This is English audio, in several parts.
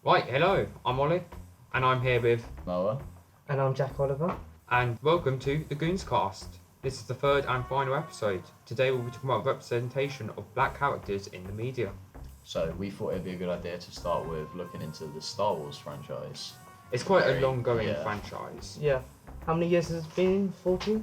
Right, hello, I'm Ollie, and I'm here with, Noah. And I'm Jack Oliver. and welcome to the GoonsCast. This is the third and final episode. Today we'll be talking about representation of black characters in the media. So we thought it'd be a good idea to start with looking into the Star Wars franchise. It's quite Very- a long-going yeah. franchise, Yeah. How many years has it been? 40?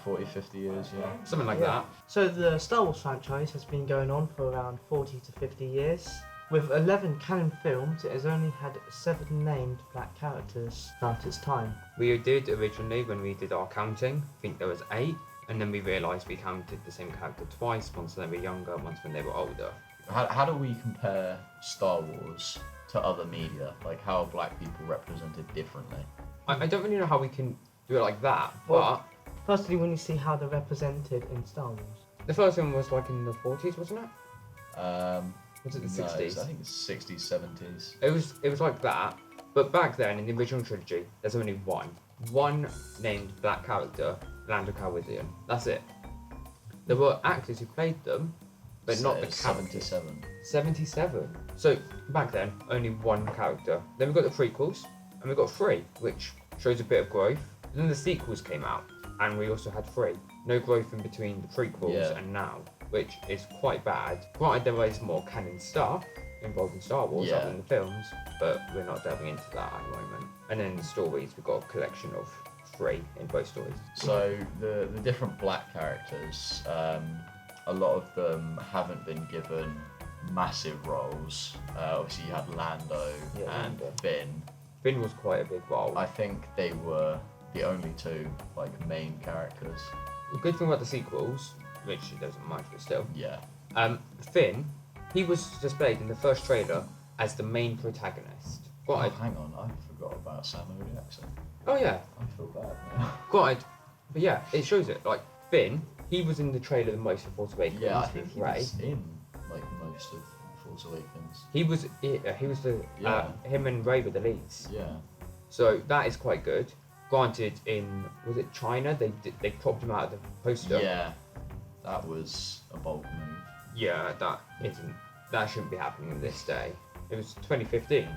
40, 50 years, yeah. something like Yeah. that. So the Star Wars franchise has been going on for around 40 to 50 years. With 11 canon films, it has only had 7 named black characters throughout its time. We did originally, when we did our counting, I think there was 8, and then we realised we counted the same character twice, once when they were younger, once when they were older. How do we compare Star Wars to other media? Like, how are black people represented differently? I don't really know how we can do it like that, Well- but Firstly, when you see how they're represented in Star Wars. the first one was like in the 40s, wasn't it? Was it the No, 60s? I think it's 60s, 70s. It was like that, but back then in the original trilogy, there's only one named black character, Lando Calrissian. That's it. There were actors who played them, but not the characters. 77. 77. So back then, only one character. Then we got the prequels, and we got 3, which shows a bit of growth. Then the sequels came out, and we also had 3. No growth in between the prequels Yeah. and now, which is quite bad. Granted, there is more canon stuff involved in Star Wars Yeah. other than the films, but we're not delving into that at the moment. And then the stories, we've got a collection of 3 in both stories. So the different black characters, a lot of them haven't been given massive roles. Obviously, you had Lando Yeah, and Lando. Finn. Finn was quite a big role. I think they were the only 2 main characters. The good thing about the sequels, which it doesn't much, but still, Yeah. Finn, he was displayed in the first trailer as the main protagonist. Oh, Granted, hang on, I forgot about Samuel Jackson. oh yeah, I feel bad now. granted, but yeah, it shows it. Like Finn, he was in the trailer the most for Force Awakens Yeah, I with think he Rey. was in most of Force Awakens. He was the Yeah. him and Rey were the leads. Yeah. So that is quite good. Granted, in was it China they cropped him out of the poster. Yeah. That was a bold move. Yeah, that shouldn't be happening in this day. It was 2015.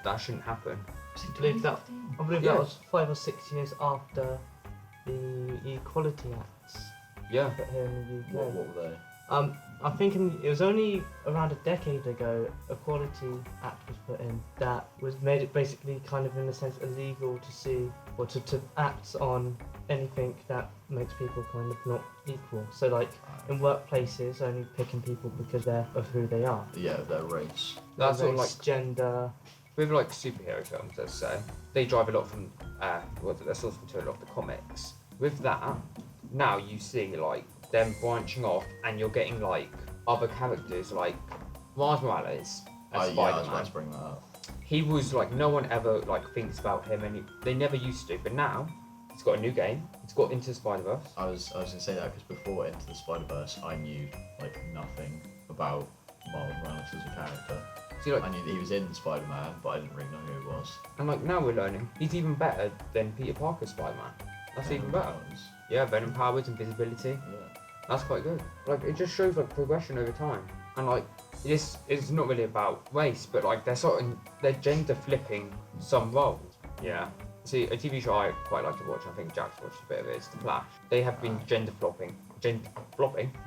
That shouldn't happen. I believe that Yeah. was 5 or 6 years after the Equality Acts Yeah. put here in the UK. What were they? I think it was only around a decade ago Equality Act was put in that made it basically kind of in a sense illegal to see or to act on anything that makes people kind of not equal. So like in workplaces only picking people because they're of who they are. Yeah, their race. That's Their sort of race, like gender. with like superhero films, let's say, they drive a lot from their source material off the comics. With that, now you see like them branching off, and you're getting like other characters like Miles Morales as Yeah, I was Spider-Man. about to bring that up. He was like no one ever like thinks about him, and they never used to. But now he's got a new game. He's got Into the Spider-Verse. I was gonna say that because before Into the Spider-Verse, I knew nothing about Miles Morales as a character. See, like, I knew that he was in Spider-Man, but I didn't really know who he was. and like now we're learning he's even better than Peter Parker's Spider-Man. That's even better. Powers. Yeah, venom powers, invisibility. Yeah. That's quite good. Like it just shows like progression over time, and like this is not really about race, but like they're gender flipping some roles. Yeah. See, a TV show I quite like to watch. I think Jack's watched a bit of it. It's The Flash. They have been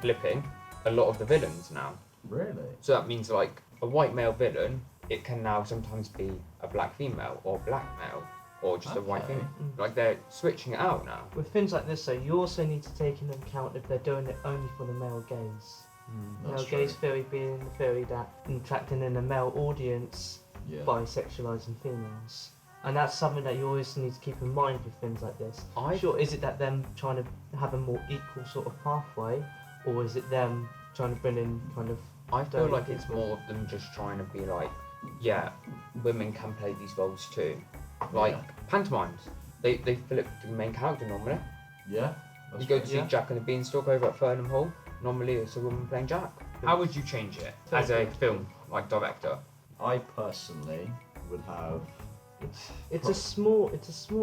flipping a lot of the villains now. Really? So that means like a white male villain, it can now sometimes be a black female or black male or just a white Okay. female. Like they're switching it out now. With things like this though, you also need to take into account if they're doing it only for the male gaze. That's Male gaze true. theory being the theory that attracting in a male audience Yeah. by sexualising females. And that's something that you always need to keep in mind with things like this. Sure, is it that them trying to have a more equal sort of pathway, or is it them trying to bring in kind of... I feel dirty like it's people? more of them just trying to be like, yeah, women can play these roles too. Like Yeah. pantomimes, they flip the main character normally. Yeah. You go to see Yeah. Jack and the Beanstalk over at Fernham Hall. Normally it's a woman playing Jack. How would you change it as a film like director? I personally would have. It's a small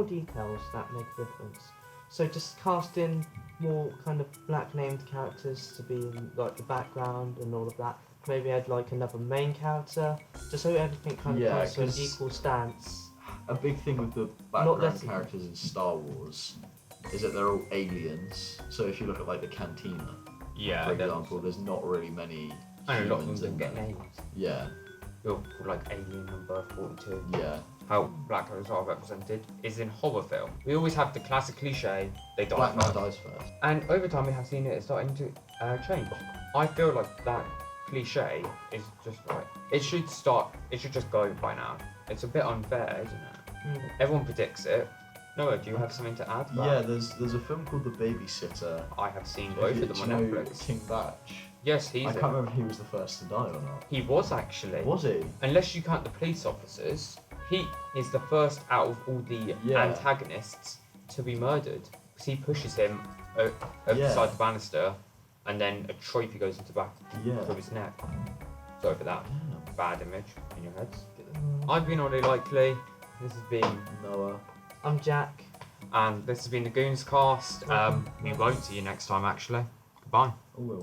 details that make a difference. So just casting more kind of black named characters to be in like the background and all of that. maybe add like another main character, just so everything kind of Yeah, comes to an 'cause- equal stance. A big thing with the Not background letting- characters in Star Wars is that they're all aliens. So if you look at like the Cantina, Yeah. for example, there's not really many And a lot of humans them in don't there. get names. Yeah, You're called like Alien Number 42. yeah. How black characters are represented is in horror film. We always have the classic cliche, they die Black man first. dies first. And over time we have seen it starting to change. I feel like that cliche is just like, it should just go by now. It's a bit unfair, isn't it? Everyone predicts it. Noah, do you have something to add? Yeah, there's a film called The Babysitter. I have seen If both you- of them do on you know Netflix. King Batch. Yes, he's I in can't it. remember if he was the first to die or not. He was actually. Was he? Unless you count the police officers, he is the first out of all the Yeah. antagonists to be murdered. Because he pushes him over the Yeah. side of the banister, and then a trophy goes into the back Yeah. of his neck. Sorry for that Damn. bad image in your heads. Mm. I've been Ollie Likely. This has been, Noah. I'm Jack. and this has been the GoonsCast. We won't see you next time, actually. Goodbye. Oh, well.